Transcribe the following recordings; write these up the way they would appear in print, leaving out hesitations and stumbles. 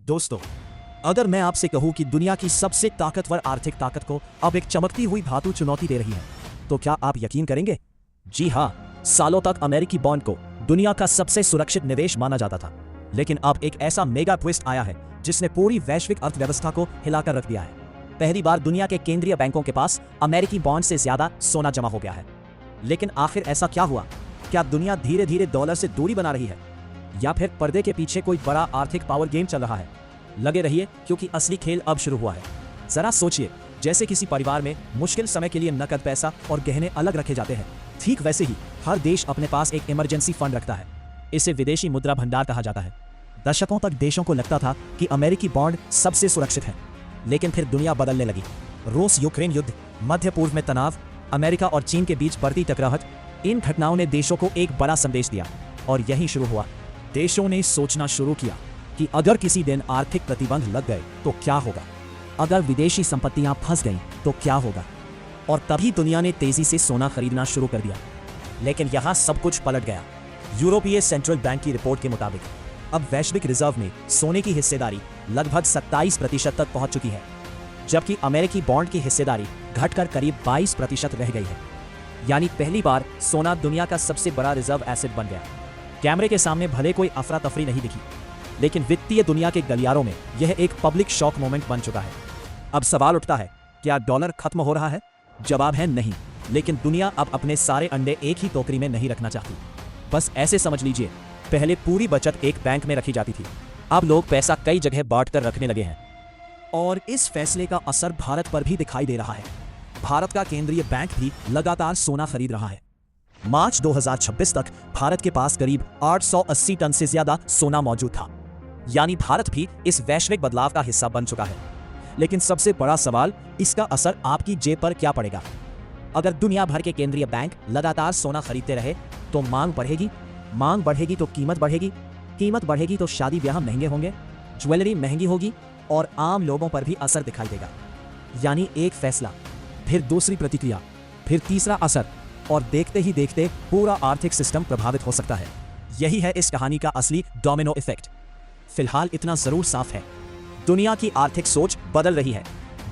दोस्तों, अगर मैं आपसे कहूं कि दुनिया की सबसे ताकतवर आर्थिक ताकत को अब एक चमकती हुई धातु चुनौती दे रही है, तो क्या आप यकीन करेंगे? जी हां, सालों तक अमेरिकी बॉन्ड को दुनिया का सबसे सुरक्षित निवेश माना जाता था, लेकिन अब एक ऐसा मेगा ट्विस्ट आया है जिसने पूरी वैश्विक अर्थव्यवस्था को हिलाकर रख दिया है। पहली बार दुनिया के केंद्रीय बैंकों के पास अमेरिकी बॉन्ड से ज्यादा सोना जमा हो गया है। लेकिन आखिर ऐसा क्या हुआ? क्या दुनिया धीरे धीरे डॉलर से दूरी बना रही है, या फिर पर्दे के पीछे कोई बड़ा आर्थिक पावर गेम चल रहा है? लगे रहिए, क्योंकि असली खेल अब शुरू हुआ है। जरा सोचिए, जैसे किसी परिवार में मुश्किल समय के लिए नकद पैसा और गहने अलग रखे जाते हैं, ठीक वैसे ही हर देश अपने पास एक इमरजेंसी फंड रखता है। इसे विदेशी मुद्रा भंडार कहा जाता है। दशकों तक देशों को लगता था कि अमेरिकी बॉन्ड सबसे सुरक्षित है, लेकिन फिर दुनिया बदलने लगी। रूस यूक्रेन युद्ध, मध्य पूर्व में तनाव, अमेरिका और चीन के बीच बढ़ती टकराहट, इन घटनाओं ने देशों को एक बड़ा संदेश दिया, और यही शुरू हुआ। देशों ने सोचना शुरू किया कि अगर किसी दिन आर्थिक प्रतिबंध लग गए तो क्या होगा, अगर विदेशी संपत्तियां फंस गईं तो क्या होगा। और तभी दुनिया ने तेजी से सोना खरीदना शुरू कर दिया। लेकिन यहां सब कुछ पलट गया। यूरोपीय सेंट्रल बैंक की रिपोर्ट के मुताबिक अब वैश्विक रिजर्व में सोने की हिस्सेदारी लगभग 27% तक पहुंच चुकी है, जबकि अमेरिकी बॉन्ड की हिस्सेदारी घटकर करीब 22% रह गई है। यानी पहली बार सोना दुनिया का सबसे बड़ा रिजर्व एसेट बन गया। कैमरे के सामने भले कोई अफरा तफरी नहीं दिखी, लेकिन वित्तीय दुनिया के गलियारों में यह एक पब्लिक शॉक मोमेंट बन चुका है। अब सवाल उठता है, क्या डॉलर खत्म हो रहा है? जवाब है नहीं, लेकिन दुनिया अब अपने सारे अंडे एक ही टोकरी में नहीं रखना चाहती। बस ऐसे समझ लीजिए, पहले पूरी बचत एक बैंक में रखी जाती थी, अब लोग पैसा कई जगह बांट कर रखने लगे हैं। और इस फैसले का असर भारत पर भी दिखाई दे रहा है। भारत का केंद्रीय बैंक भी लगातार सोना खरीद रहा है। मार्च 2026 तक भारत के पास करीब 880 टन से ज्यादा सोना मौजूद था। यानी भारत भी इस वैश्विक बदलाव का हिस्सा बन चुका है। लेकिन सबसे बड़ा सवाल, इसका असर आपकी जेब पर क्या पड़ेगा? अगर दुनिया भर के केंद्रीय बैंक लगातार सोना खरीदते रहे तो मांग बढ़ेगी, मांग बढ़ेगी तो कीमत बढ़ेगी, कीमत बढ़ेगी तो शादी ब्याह महंगे होंगे, ज्वेलरी महंगी होगी, और आम लोगों पर भी असर दिखाई देगा। यानी एक फैसला, फिर दूसरी प्रतिक्रिया, फिर तीसरा असर, और देखते ही देखते पूरा आर्थिक सिस्टम प्रभावित हो सकता है। यही है इस कहानी का असली डोमिनो इफेक्ट। फिलहाल इतना जरूर साफ है, दुनिया की आर्थिक सोच बदल रही है।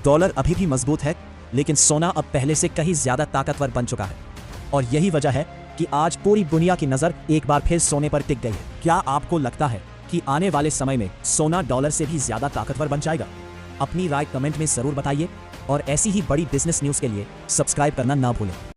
डॉलर अभी भी मजबूत है, लेकिन सोना अब पहले से कहीं ज्यादा ताकतवर बन चुका है। और यही वजह है कि आज पूरी दुनिया की नजर एक बार फिर सोने पर टिक गई है। क्या आपको लगता है कि आने वाले समय में सोना डॉलर से भी ज्यादा ताकतवर बन जाएगा? अपनी राय कमेंट में जरूर बताइए, और ऐसी ही बड़ी बिजनेस न्यूज के लिए सब्सक्राइब करना ना भूलें।